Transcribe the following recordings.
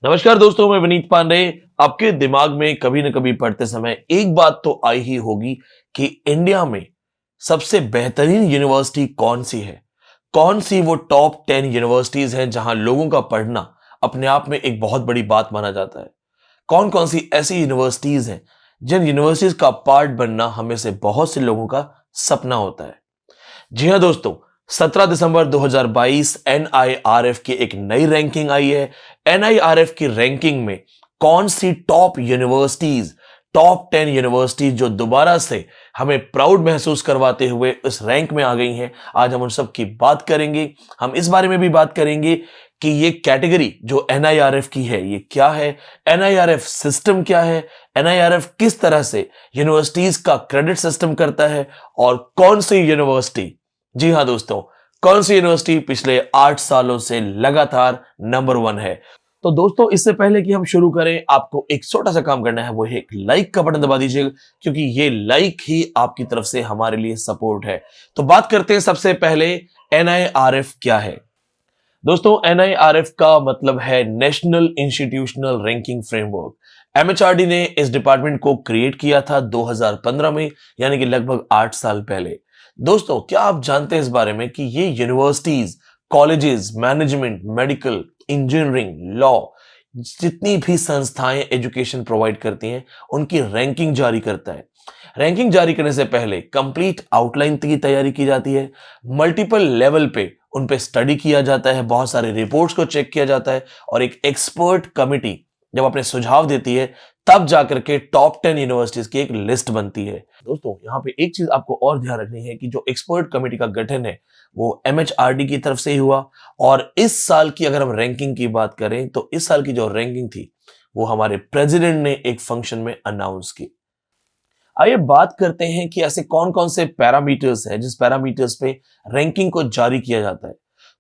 नमस्कार दोस्तों, मैं विनीत पांडे। आपके दिमाग में कभी न कभी पढ़ते समय एक बात तो आई ही होगी कि इंडिया में सबसे बेहतरीन यूनिवर्सिटी कौन सी है। कौन सी वो टॉप 10 यूनिवर्सिटीज हैं जहां लोगों का पढ़ना अपने आप में एक बहुत बड़ी बात माना जाता है। कौन कौन सी ऐसी यूनिवर्सिटीज हैं जिन यूनिवर्सिटीज का पार्ट बनना हमें से बहुत से लोगों का सपना होता है। जी हाँ दोस्तों, 17 दिसंबर 2022 एनआईआरएफ की एक नई रैंकिंग आई है। एनआईआरएफ की रैंकिंग में कौन सी टॉप यूनिवर्सिटीज, टॉप 10 यूनिवर्सिटीज जो दोबारा से हमें प्राउड महसूस करवाते हुए इस रैंक में आ गई हैं, आज हम उन सब की बात करेंगे। हम इस बारे में भी बात करेंगे कि ये कैटेगरी जो एनआईआरएफ की है ये क्या है, एनआईआरएफ सिस्टम क्या है, एनआईआरएफ किस तरह से यूनिवर्सिटीज का क्रेडिट सिस्टम करता है और कौन सी यूनिवर्सिटी, जी हां दोस्तों, कौन सी यूनिवर्सिटी पिछले 8 सालों से लगातार नंबर 1 है। तो दोस्तों, इससे पहले कि हम शुरू करें, आपको एक छोटा सा काम करना है, वो है एक लाइक का बटन दबा दीजिएगा, क्योंकि ये लाइक ही आपकी तरफ से हमारे लिए सपोर्ट है। तो बात करते हैं सबसे पहले एनआईआरएफ क्या है। दोस्तों, एनआईआरएफ का मतलब है national institutional ranking framework. MHRD ने इस डिपार्टमेंट को क्रिएट किया था 2015 में, यानी कि लगभग 8 साल पहले। दोस्तों, क्या आप जानते हैं इस बारे में कि ये universities, colleges, management, medical, engineering, law, जितनी भी संस्थाएं एजुकेशन प्रोवाइड करती हैं उनकी रैंकिंग जारी करता है। रैंकिंग जारी करने से पहले कंप्लीट आउटलाइन की तैयारी की जाती है, मल्टीपल लेवल पे उन पे स्टडी किया जाता है, बहुत सारे रिपोर्ट्स को चेक किया जाता है और एक एक्सपर्ट कमिटी जब अपने सुझाव देती है तब जाकर के टॉप 10 यूनिवर्सिटीज की एक लिस्ट बनती है। दोस्तों, यहाँ पे एक चीज आपको और ध्यान रखनी है कि जो एक्सपर्ट कमेटी का गठन है वो एमएचआरडी की तरफ से ही हुआ। और इस साल की अगर हम रैंकिंग की बात करें तो इस साल की जो रैंकिंग थी वो हमारे प्रेसिडेंट ने एक फंक्शन में अनाउंस की। आइए बात करते हैं कि ऐसे कौन कौन से पैरामीटर्स हैं जिस पैरामीटर्स पे रैंकिंग को जारी किया जाता है।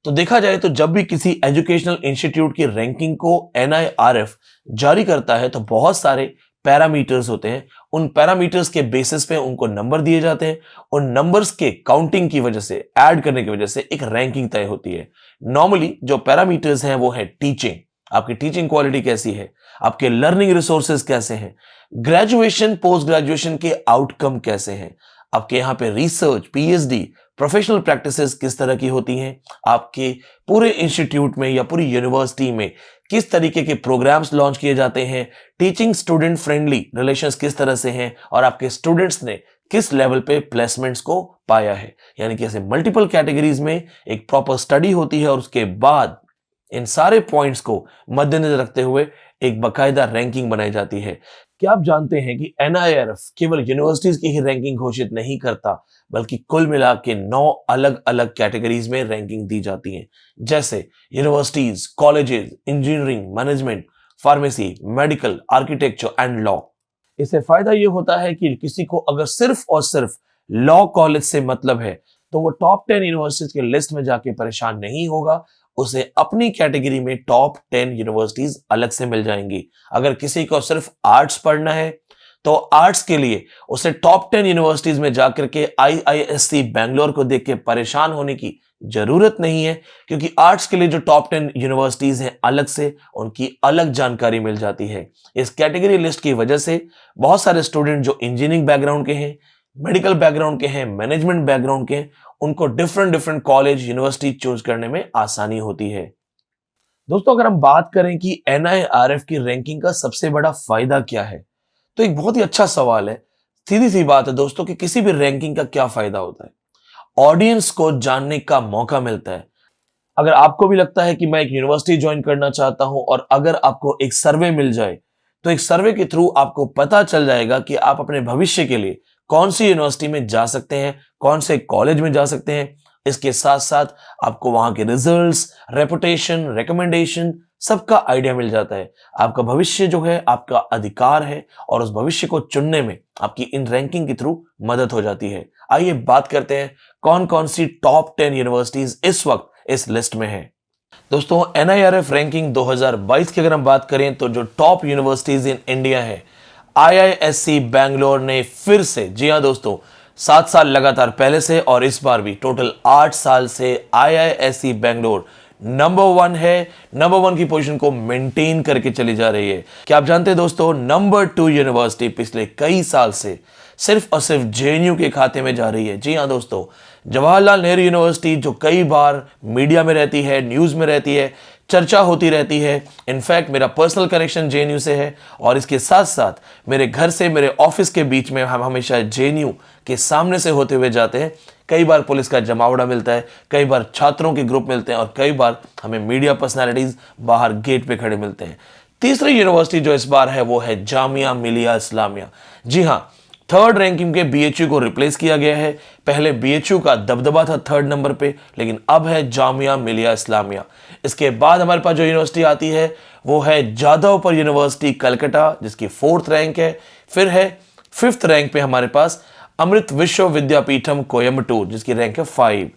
तो देखा जाए तो जब भी किसी एजुकेशनल इंस्टीट्यूट की रैंकिंग को एनआईआरएफ जारी करता है तो बहुत सारे पैरामीटर्स होते हैं। उन पैरामीटर्स के बेसिस पे उनको नंबर दिए जाते हैं। उन नंबर्स के काउंटिंग की वजह से, ऐड करने की वजह से एक रैंकिंग तय होती है। नॉर्मली जो पैरामीटर्स हैं वो है टीचिंग, आपकी टीचिंग क्वालिटी कैसी है, आपके लर्निंग रिसोर्सेज कैसे हैं, ग्रेजुएशन पोस्ट ग्रेजुएशन के आउटकम कैसे हैं, आपके यहाँ पे रिसर्च, पीएचडी, प्रोफेशनल प्रैक्टिसेस किस तरह की होती हैं, आपके पूरे इंस्टीट्यूट में या पूरी यूनिवर्सिटी में किस तरीके के प्रोग्राम्स लॉन्च किए जाते हैं, टीचिंग स्टूडेंट फ्रेंडली रिलेशंस किस तरह से हैं और आपके स्टूडेंट्स ने किस लेवल पे प्लेसमेंट्स को पाया है। यानी कि ऐसे मल्टीपल कैटेगरीज में एक प्रॉपर स्टडी होती है और उसके बाद इन सारे पॉइंट्स को मद्देनजर रखते हुए एक बकायदा रैंकिंग बनाई जाती है। क्या आप जानते हैं कि एनआईआरएफ केवल यूनिवर्सिटीज की ही रैंकिंग घोषित नहीं करता, बल्कि कुल मिला के 9 अलग अलग कैटेगरीज में रैंकिंग दी जाती है, जैसे universities, colleges, engineering, management, pharmacy, medical, architecture and law. इससे फायदा यह होता है कि किसी को अगर सिर्फ और सिर्फ लॉ कॉलेज से मतलब है तो वो टॉप 10 यूनिवर्सिटीज के लिस्ट में जाके परेशान नहीं होगा, उसे अपनी कैटेगरी में टॉप 10 यूनिवर्सिटीज अलग से मिल जाएंगी। अगर किसी को सिर्फ आर्ट्स पढ़ना है तो आर्ट्स के लिए उसे टॉप 10 यूनिवर्सिटीज में जाकर के आईआईएससी बैंगलोर को देख के परेशान होने की जरूरत नहीं है, क्योंकि आर्ट्स के लिए जो टॉप 10 यूनिवर्सिटीज हैं अलग से उनकी अलग जानकारी मिल जाती है। इस कैटेगरी लिस्ट की वजह से बहुत सारे स्टूडेंट जो इंजीनियरिंग बैकग्राउंड के हैं, मेडिकल बैकग्राउंड के हैं, मैनेजमेंट बैकग्राउंड के हैं, उनको different different college, university choose करने में आसानी होती है। दोस्तों, अगर हम बात करें कि एनआईआरएफ की रैंकिंग का सबसे बड़ा फायदा क्या है, तो एक बहुत ही अच्छा सवाल है। सीधी सी बात है दोस्तों कि किसी भी रैंकिंग का क्या फायदा होता है, ऑडियंस को जानने का मौका मिलता है। अगर आपको भी लगता है कि मैं एक यूनिवर्सिटी ज्वाइन करना चाहता हूं और अगर आपको एक सर्वे मिल जाए तो एक सर्वे के थ्रू आपको पता चल जाएगा कि आप अपने भविष्य के लिए कौन सी यूनिवर्सिटी में जा सकते हैं, कौन से कॉलेज में जा सकते हैं। इसके साथ साथ आपको वहां के रिजल्ट्स, रेपुटेशन, रिकमेंडेशन सबका आइडिया मिल जाता है। आपका भविष्य जो है आपका अधिकार है और उस भविष्य को चुनने में आपकी इन रैंकिंग के थ्रू मदद हो जाती है। आइए बात करते हैं कौन कौन सी टॉप 10 यूनिवर्सिटीज इस वक्त इस लिस्ट में है। दोस्तों, एनआईआरएफ रैंकिंग 2022 की अगर हम बात करें तो जो टॉप यूनिवर्सिटीज इन इंडिया है, आईआईएससी बैंगलोर ने फिर से, जी हां दोस्तों, 7 साल लगातार पहले से और इस बार भी टोटल 8 साल से आईआईएससी बैंगलोर नंबर 1 है, नंबर 1 की पोजीशन को मेंटेन करके चली जा रही है। क्या आप जानते हैं दोस्तों, नंबर 2 यूनिवर्सिटी पिछले कई साल से सिर्फ और सिर्फ जेएनयू के खाते में जा रही है। जी हां दोस्तों, जवाहरलाल नेहरू यूनिवर्सिटी जो कई बार मीडिया में रहती है, न्यूज में रहती है, चर्चा होती रहती है। इनफैक्ट मेरा पर्सनल कनेक्शन जेएनयू से है और इसके साथ साथ मेरे घर से मेरे ऑफिस के बीच में हम हमेशा जेएनयू के सामने से होते हुए जाते हैं। कई बार पुलिस का जमावड़ा मिलता है, कई बार छात्रों के ग्रुप मिलते हैं और कई बार हमें मीडिया पर्सनालिटीज बाहर गेट पे खड़े मिलते हैं। तीसरी यूनिवर्सिटी जो इस बार है वो है जामिया मिलिया इस्लामिया। जी हां, थर्ड रैंकिंग के बीएचयू को रिप्लेस किया गया है। पहले बीएचयू का दबदबा था थर्ड नंबर पे, लेकिन अब है जामिया मिलिया इस्लामिया। इसके बाद हमारे पास जो यूनिवर्सिटी आती है वो है जादवपुर यूनिवर्सिटी कलकत्ता, जिसकी फोर्थ रैंक है। फिर है फिफ्थ रैंक पे हमारे पास अमृत विश्व विद्यापीठम कोयम्बटूर, जिसकी रैंक है 5।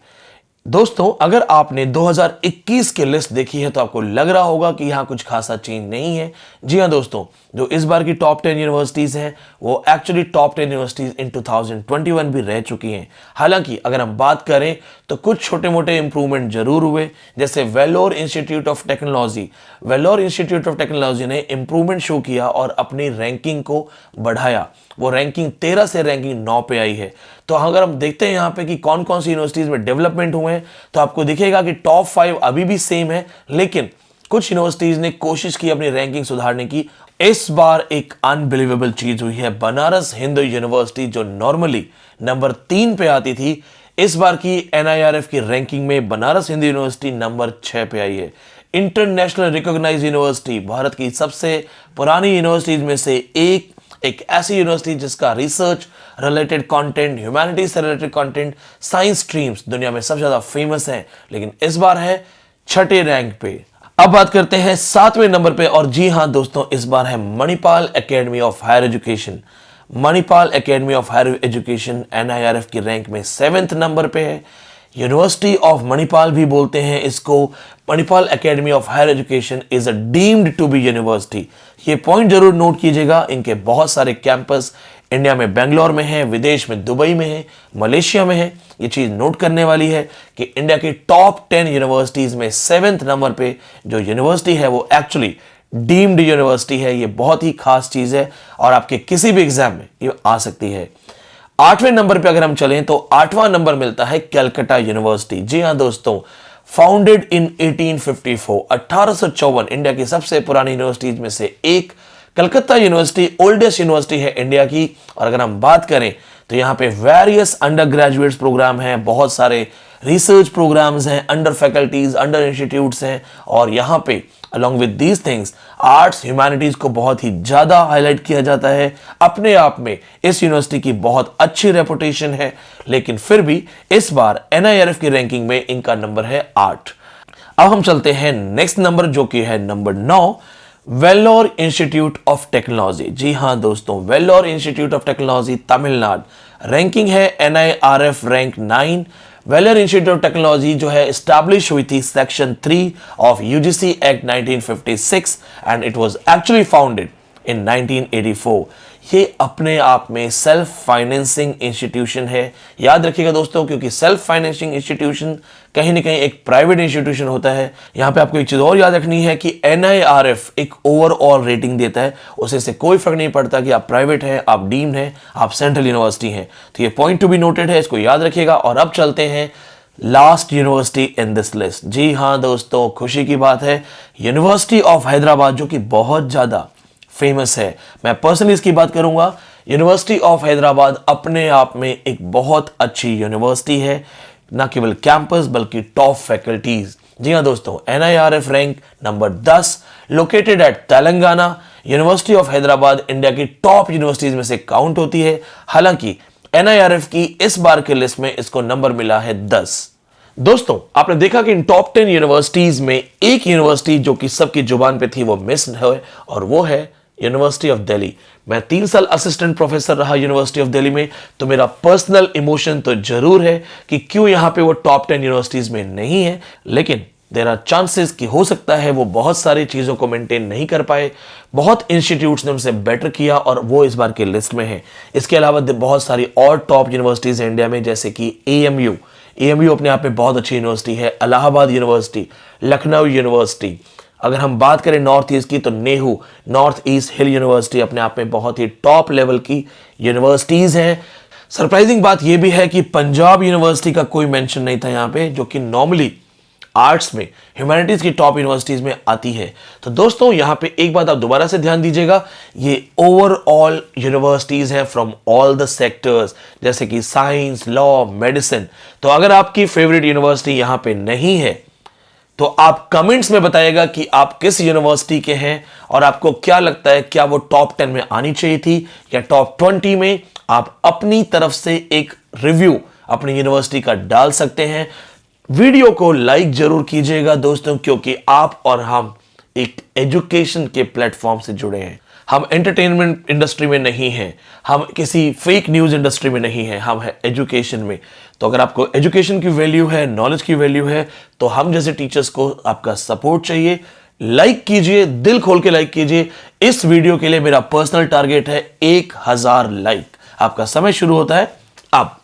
दोस्तों, अगर आपने 2021 की लिस्ट देखी है तो आपको लग रहा होगा कि यहां कुछ खासा चेंज नहीं है। जी हां दोस्तों, जो इस बार की टॉप 10 यूनिवर्सिटीज हैं वो एक्चुअली टॉप 10 यूनिवर्सिटीज इन 2021 भी रह चुकी हैं। हालांकि अगर हम बात करें तो कुछ छोटे मोटे इंप्रूवमेंट जरूर हुए, जैसे Vellore Institute of technology. Vellore Institute of technology ने इंप्रूवमेंट शो किया और अपनी रैंकिंग को बढ़ाया। वो रैंकिंग 13 से रैंकिंग 9 पे आई है। तो अगर हम देखते हैं यहाँ पे कि कौन कौन सी यूनिवर्सिटीज में डेवलपमेंट हुए हैं, तो आपको दिखेगा कि टॉप 5 अभी भी सेम है, लेकिन कुछ यूनिवर्सिटीज ने कोशिश की अपनी रैंकिंग सुधारने की। इस बार एक अनबिलीवेबल चीज हुई है। बनारस हिंदू यूनिवर्सिटी जो नॉर्मली नंबर 3 पे आती थी, इस बार की एनआईआरएफ की रैंकिंग में बनारस हिंदू यूनिवर्सिटी नंबर 6 पे आई है। इंटरनेशनल रिकॉग्नाइज्ड यूनिवर्सिटी, भारत की सबसे पुरानी यूनिवर्सिटीज में से एक ऐसी यूनिवर्सिटी जिसका रिसर्च रिलेटेड कंटेंट, ह्यूमैनिटीज से रिलेटेड कंटेंट, साइंस स्ट्रीम्स दुनिया में सबसे ज्यादा फेमस है, लेकिन इस बार है 6ठे रैंक पे। अब बात करते हैं 7वें नंबर पे, और जी हां दोस्तों, इस बार है Manipal academy of higher education. Manipal academy of higher education NIRF की रैंक में 7वें नंबर पे है। यूनिवर्सिटी ऑफ मणिपाल भी बोलते हैं इसको। Manipal academy of higher education is a deemed to be university. ये पॉइंट जरूर नोट कीजिएगा। इनके बहुत सारे कैंपस इंडिया में बेंगलोर में है, विदेश में दुबई में है, मलेशिया में है। ये चीज नोट करने वाली है कि इंडिया की टॉप 10 यूनिवर्सिटीज में 7वें नंबर पे जो यूनिवर्सिटी है वो एक्चुअली डीम्ड यूनिवर्सिटी है। ये बहुत ही खास चीज है और आपके किसी भी एग्जाम में ये आ सकती है। 8वें नंबर पे अगर हम चलें तो 8वां नंबर मिलता है कलकत्ता यूनिवर्सिटी। जी हां दोस्तों, फाउंडेड इन 1854, 1854, इंडिया की सबसे पुरानी यूनिवर्सिटीज में से एक कलकत्ता यूनिवर्सिटी ओल्डेस्ट यूनिवर्सिटी है इंडिया की। और अगर हम बात करें तो यहाँ पे वेरियस अंडर ग्रेजुएट्स प्रोग्राम हैं, बहुत सारे रिसर्च प्रोग्राम्स हैं, अंडर फैकल्टीज, अंडर इंस्टीट्यूट्स हैं, और यहाँ पे along with these things arts humanities को बहुत ही ज्यादा हाईलाइट किया जाता है। अपने आप में इस यूनिवर्सिटी की बहुत अच्छी रेपुटेशन है, लेकिन फिर भी इस बार एनआईआरएफ की रैंकिंग में इनका नंबर है 8। अब हम चलते हैं नेक्स्ट नंबर, जो कि है number 9, Vellore Institute of Technology. जी हां दोस्तों, Vellore Institute of Technology Tamil Nadu, ranking है NIRF rank 9। Vellore Institute of Technology जो है एस्टैब्लिश हुई थी section 3 of UGC act 1956 and it was actually founded in 1984। ये अपने आप में सेल्फ फाइनेंसिंग इंस्टीट्यूशन है। याद रखिएगा दोस्तों, क्योंकि सेल्फ फाइनेंसिंग इंस्टीट्यूशन कहीं ना कहीं एक प्राइवेट इंस्टीट्यूशन होता है। यहां पे आपको एक चीज और याद रखनी है कि एनआईआरएफ एक ओवरऑल रेटिंग देता है। उसे से कोई फर्क नहीं पड़ता कि आप प्राइवेट हैं, आप डीम्ड हैं, आप सेंट्रल यूनिवर्सिटी हैं। तो ये पॉइंट टू बी नोटेड है, इसको याद रखिएगा। और अब चलते हैं last university in this list. जी हां दोस्तों, खुशी की बात है, यूनिवर्सिटी ऑफ हैदराबाद, जो कि बहुत ज्यादा फेमस है। मैं पर्सनली इसकी बात करूंगा। यूनिवर्सिटी ऑफ हैदराबाद अपने आप में एक बहुत अच्छी यूनिवर्सिटी है, ना केवल कैंपस बल्कि टॉप फैकल्टीज। जी हां दोस्तों, NIRF rank number 10, located at Telangana. University of Hyderabad India की टॉप यूनिवर्सिटीज में से काउंट होती है। हालांकि एनआईआरएफ की इस बार के लिस्ट में इसको नंबर मिला है 10। दोस्तों, आपने देखा कि इन टॉप 10 यूनिवर्सिटीज में एक यूनिवर्सिटी जो कि सबकी जुबान पे थी वो मिस है, और वो है यूनिवर्सिटी ऑफ दिल्ली। मैं 3 साल असिस्टेंट प्रोफेसर रहा यूनिवर्सिटी ऑफ दिल्ली में, तो मेरा पर्सनल इमोशन तो जरूर है कि क्यों यहां पे वो टॉप 10 यूनिवर्सिटीज में नहीं है। लेकिन देयर आर चांसेस कि हो सकता है वो बहुत सारी चीजों को मेंटेन नहीं कर पाए। बहुत इंस्टीट्यूट्स ने उनसे बेटर किया और वो इस बार के लिस्ट में है। इसके अलावा बहुत सारी और टॉप यूनिवर्सिटीज हैं इंडिया में, जैसे कि एएमयू, एएमयू अपने आप में बहुत अच्छी यूनिवर्सिटी है, इलाहाबाद यूनिवर्सिटी, लखनऊ यूनिवर्सिटी। अगर हम बात करें नॉर्थ ईस्ट की तो नेहरू नॉर्थ ईस्ट हिल यूनिवर्सिटी अपने आप में बहुत ही टॉप लेवल की यूनिवर्सिटीज हैं। सरप्राइजिंग बात यह भी है कि पंजाब यूनिवर्सिटी का कोई मेंशन नहीं था यहाँ पे, जो कि नॉर्मली आर्ट्स में ह्यूमैनिटीज की टॉप यूनिवर्सिटीज में आती है। तो दोस्तों यहाँ पे एक बात आप दोबारा से ध्यान दीजिएगा, ये ओवरऑल यूनिवर्सिटीज हैं फ्रॉम ऑल द सेक्टर्स, जैसे कि साइंस, लॉ, मेडिसिन। तो अगर आपकी फेवरेट यूनिवर्सिटी यहाँ पे नहीं है तो आप कमेंट्स में बताइएगा कि आप किस यूनिवर्सिटी के हैं और आपको क्या लगता है, क्या वो टॉप 10 में आनी चाहिए थी या टॉप 20 में। आप अपनी तरफ से एक रिव्यू अपनी यूनिवर्सिटी का डाल सकते हैं। वीडियो को लाइक जरूर कीजिएगा दोस्तों, क्योंकि आप और हम एक एजुकेशन के प्लेटफॉर्म से जुड़े हैं। हम एंटरटेनमेंट इंडस्ट्री में नहीं हैं, हम किसी फेक न्यूज इंडस्ट्री में नहीं हैं, हम हैं एजुकेशन में। तो अगर आपको एजुकेशन की वैल्यू है, नॉलेज की वैल्यू है, तो हम जैसे टीचर्स को आपका सपोर्ट चाहिए। लाइक कीजिए, दिल खोल के लाइक कीजिए। इस वीडियो के लिए मेरा पर्सनल टारगेट है 1000 लाइक। आपका समय शुरू होता है अब।